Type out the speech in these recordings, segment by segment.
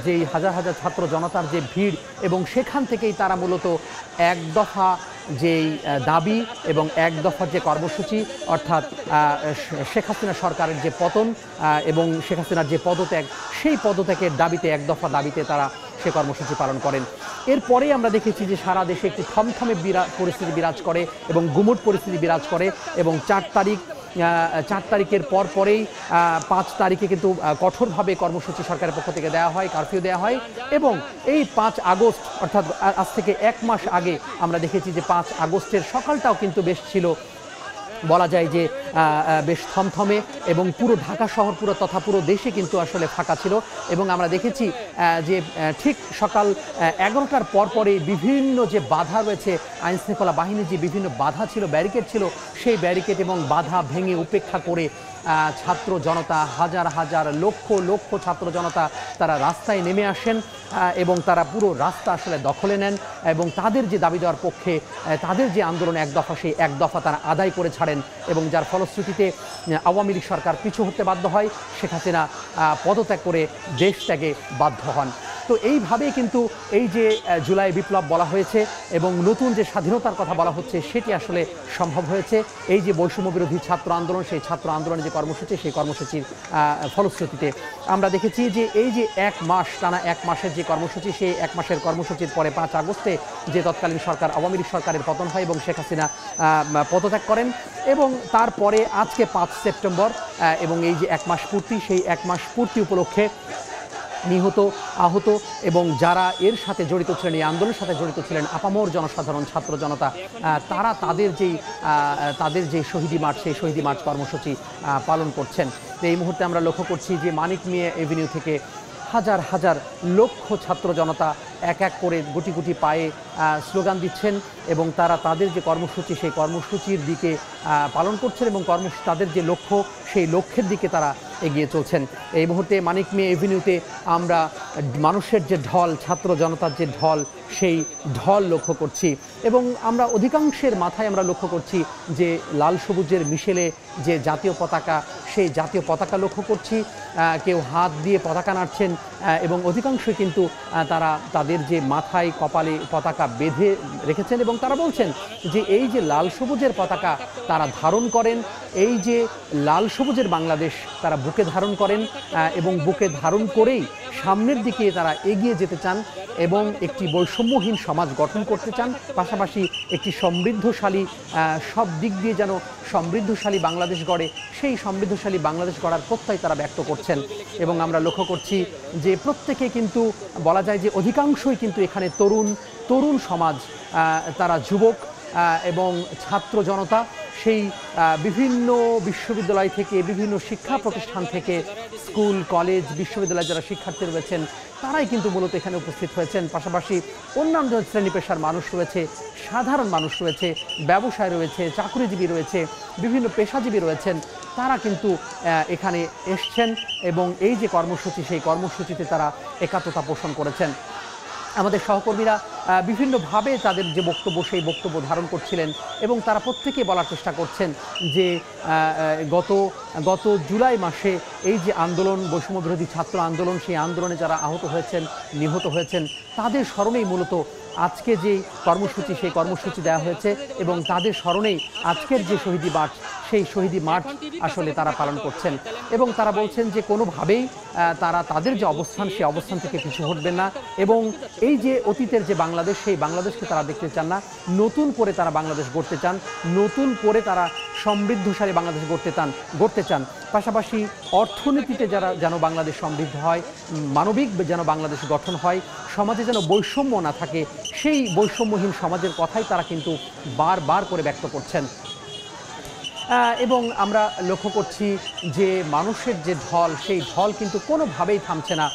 যেই হাজার হাজার ছাত্র জনতার যে ভিড়, এবং সেখান থেকেই তারা মূলত এক দফা যেই দাবি এবং এক দফার যে কর্মসূচি, অর্থাৎ শেখ হাসিনা সরকারের যে পতন এবং শেখ হাসিনার যে পদত্যাগ, সেই পদত্যাগের দাবিতে, এক দফা দাবিতে তারা সে কর্মসূচি পালন করেন। এরপরেই আমরা দেখেছি যে সারা দেশে একটি থমথমে পরিস্থিতি বিরাজ করে এবং গুমুট পরিস্থিতি বিরাজ করে, এবং 4 তারিখের পরেই 5 তারিখে কিন্তু কঠোরভাবে কর্মসূচি সরকারের পক্ষ থেকে দেওয়া হয়, কারফিউ দেওয়া হয়। এবং এই 5 আগস্ট, অর্থাৎ আজ থেকে 1 মাস আগে আমরা দেখেছি যে 5 আগস্টের সকালটাও কিন্তু বেশ ছিল, বলা যায় যে বেশ থমথমে, এবং পুরো ঢাকা শহর তথা পুরো দেশে কিন্তু আসলে ফাঁকা ছিল। এবং আমরা দেখেছি যে ঠিক সকাল 11টার পরেই বিভিন্ন যে বাধা রয়েছে, আইনশৃঙ্খলা বাহিনীর যে বিভিন্ন বাধা ছিল, ব্যারিকেড ছিল, সেই ব্যারিকেড এবং বাধা ভেঙে উপেক্ষা করে ছাত্র জনতা, হাজার হাজার লক্ষ লক্ষ ছাত্র জনতা তারা রাস্তায় নেমে আসেন এবং তারা পুরো রাস্তা আসলে দখলে নেন, এবং তাদের যে দাবি দেওয়ার পক্ষে তাদের যে আন্দোলন এক দফা, সেই এক দফা তারা আদায় করে ছাড়েন, এবং যার ফলশ্রুতিতে আওয়ামী লীগ সরকার পিছু হতে বাধ্য হয়, শেখ হাসিনা পদত্যাগ করে দেশ ত্যাগে বাধ্য হন। তো এইভাবেই কিন্তু এই যে জুলাই বিপ্লব বলা হয়েছে এবং নতুন যে স্বাধীনতার কথা বলা হচ্ছে, সেটি আসলে সম্ভব হয়েছে এই যে বৈষম্য বিরোধী ছাত্র আন্দোলন, সেই ছাত্র আন্দোলনের যে কর্মসূচি, সেই কর্মসূচির ফলশ্রুতিতে আমরা দেখেছি যে এই যে 1 মাস, টানা 1 মাসের যে কর্মসূচি, সেই 1 মাসের কর্মসূচির পরে 5 আগস্টে যে তৎকালীন সরকার, আওয়ামী লীগ সরকারের পতন হয় এবং শেখ হাসিনা পদত্যাগ করেন, এবং তারপরে আজকে 5 সেপ্টেম্বর, এবং এই যে 1 মাস পূর্তি, সেই 1 মাস পূর্তি উপলক্ষে নিহত, আহত এবং যারা এর সাথে জড়িত ছিলেন, এই আন্দোলনের সাথে জড়িত ছিলেন, আপামর জনসাধারণ, ছাত্র জনতা, তারা তাদের যে শহীদি মার্চ, সেই শহীদি মার্চ কর্মসূচি পালন করছেন। তো এই মুহূর্তে আমরা লক্ষ্য করছি যে মানিক মিয়া এভিনিউ থেকে হাজার হাজার লক্ষ ছাত্র জনতা এক এক করে গুটি গুটি পায়ে স্লোগান দিচ্ছেন, এবং তারা তাদের যে কর্মসূচি, সেই কর্মসূচির দিকে পালন করছেন, এবং তাদের যে লক্ষ্য, সেই লক্ষ্যের দিকে তারা এগিয়ে চলছেন। এই মুহূর্তে মানিক মিয়া এভিনিউতে আমরা মানুষের যে ঢল, ছাত্র জনতার যে ঢল, সেই ঢল লক্ষ্য করছি, এবং আমরা অধিকাংশের মাথায় আমরা লক্ষ্য করছি যে লাল সবুজের মিশেলে যে জাতীয় পতাকা, সেই জাতীয় পতাকা লক্ষ্য করছি। কেউ হাত দিয়ে পতাকা নাড়ছেন, এবং অধিকাংশই কিন্তু তারা তাদের যে মাথায়, কপালে পতাকা বেঁধে রেখেছেন, এবং তারা বলছেন যে এই যে লাল সবুজের পতাকা তারা ধারণ করেন, এই যে লাল সবুজের বাংলাদেশ তারা বুকে ধারণ করেন, এবং বুকে ধারণ করেই সামনের দিকে তারা এগিয়ে যেতে চান, এবং একটি বৈষম্যহীন সমাজ গঠন করতে চান, পাশাপাশি একটি সমৃদ্ধশালী, সব দিক দিয়ে যেন সমৃদ্ধশালী বাংলাদেশ গড়ে, সেই সমৃদ্ধশালী বাংলাদেশ গড়ার প্রত্যয় তারা ব্যক্ত করছেন। এবং আমরা লক্ষ্য করছি যে প্রত্যেকে কিন্তু, বলা যায় যে অধিকাংশই কিন্তু এখানে তরুণ সমাজ, তারা যুবক এবং ছাত্র জনতা, সেই বিভিন্ন বিশ্ববিদ্যালয় থেকে, বিভিন্ন শিক্ষা প্রতিষ্ঠান থেকে, স্কুল, কলেজ, বিশ্ববিদ্যালয়ে যারা শিক্ষার্থী রয়েছেন, তারাই কিন্তু মূলত এখানে উপস্থিত হয়েছেন। পাশাপাশি অন্যান্য শ্রেণী পেশার মানুষ রয়েছে, সাধারণ মানুষ রয়েছে, ব্যবসায় রয়েছে, চাকরিজীবী রয়েছে, বিভিন্ন পেশাজীবী রয়েছেন, তারা কিন্তু এখানে এসছেন, এবং এই যে কর্মসূচি, সেই কর্মসূচিতে তারা একাত্মতা পোষণ করেছেন। আমাদের সহকর্মীরা বিভিন্নভাবে তাদের যে বক্তব্য, সেই বক্তব্য ধারণ করছিলেন, এবং তারা প্রত্যেকে বলার চেষ্টা করছেন যে গত জুলাই মাসে এই যে আন্দোলন, বৈষম্য বিরোধী ছাত্র আন্দোলন, সেই আন্দোলনে যারা আহত হয়েছেন, নিহত হয়েছেন, তাদের স্মরণেই মূলত আজকে যে কর্মসূচি, সেই কর্মসূচি দেওয়া হয়েছে, এবং তাদের স্মরণেই আজকের যে শহীদি মার্চ, সেই শহীদি মার্চ আসলে তারা পালন করছেন। এবং তারা বলছেন যে কোনোভাবেই তারা তাদের যে অবস্থান, সেই অবস্থান থেকে পিছু হটবেন না, এবং এই যে অতীতের যে বাংলাদেশ, সেই বাংলাদেশকে তারা দেখতে চান না, নতুন করে তারা বাংলাদেশ গড়তে চান, নতুন করে তারা সমৃদ্ধশালী বাংলাদেশ গড়তে চান। পাশাপাশি অর্থনীতিতে যেন বাংলাদেশ সমৃদ্ধ হয়, মানবিক যেন বাংলাদেশ গঠন হয়, সমাজে যেন বৈষম্য না থাকে, সেই বৈষম্যহীন সমাজের কথাই তারা কিন্তু বারবার করে ব্যক্ত করছেন। এবং আমরা লক্ষ্য করছি যে মানুষের যে ঢল, সেই ঢল কিন্তু কোনোভাবেই থামছে না,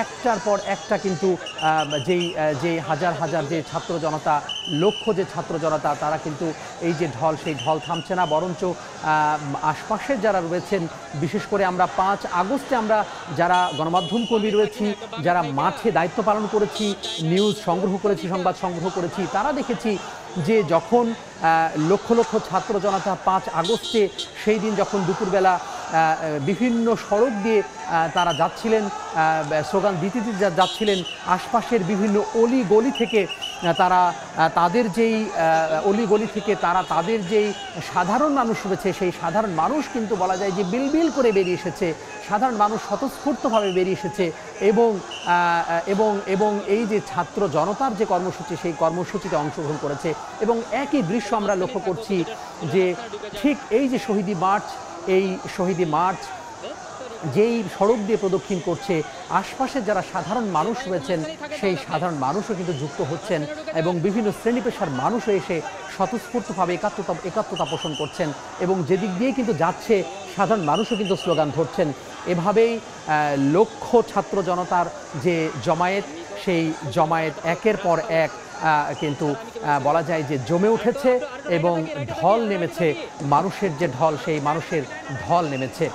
একটার পর একটা কিন্তু যে হাজার হাজার যে ছাত্র জনতা, লক্ষ যে ছাত্র জনতা, তারা কিন্তু এই যে ঢল, সেই ঢল থামছে না, বরঞ্চ আশপাশের যারা রয়েছেন, বিশেষ করে আমরা 5 আগস্টে আমরা যারা গণমাধ্যম কর্মী রয়েছি, যারা মাঠে দায়িত্ব পালন করেছি, নিউজ সংগ্রহ করেছি, সংবাদ সংগ্রহ করেছি, তারা দেখেছি যে যখন লক্ষ লক্ষ ছাত্র জনতা 5 আগস্টে সেই দিন যখন দুপুরবেলা বিভিন্ন সড়ক দিয়ে তারা যাচ্ছিলেন, স্লোগান দিতে দিতে যাচ্ছিলেন। আশপাশের বিভিন্ন অলি গলি থেকে তারা তাদের যেই অলিগলি থেকে তাদের যেই সাধারণ মানুষ রয়েছে, সেই সাধারণ মানুষ কিন্তু বলা যায় যে বিলবিল করে বেরিয়ে এসেছে। সাধারণ মানুষ স্বতঃস্ফূর্তভাবে বেরিয়ে এসেছে এবং এবং এবং এই যে ছাত্র জনতার যে কর্মসূচি, সেই কর্মসূচিতে অংশগ্রহণ করেছে। এবং একই দৃশ্য আমরা লক্ষ্য করছি যে ঠিক এই যে শহীদি মার্চ, এই শহীদি মার্চ যেই সড়ক দিয়ে প্রদক্ষিণ করছে, আশপাশে যারা সাধারণ মানুষ রয়েছেন সেই সাধারণ মানুষও কিন্তু যুক্ত হচ্ছেন এবং বিভিন্ন শ্রেণী পেশার মানুষও এসে স্বতঃস্ফূর্তভাবে একাত্মতা পোষণ করছেন এবং যেদিক দিয়ে কিন্তু যাচ্ছে সাধারণ মানুষও কিন্তু স্লোগান ধরছেন। এভাবেই লক্ষ ছাত্র জনতার যে জমায়েত, সেই জমায়েত একের পর এক কিন্তু বলা যায় যে জমে উঠেছে এবং ঢল নেমেছে, মানুষের যে ঢল, সেই মানুষের ঢল নেমেছে।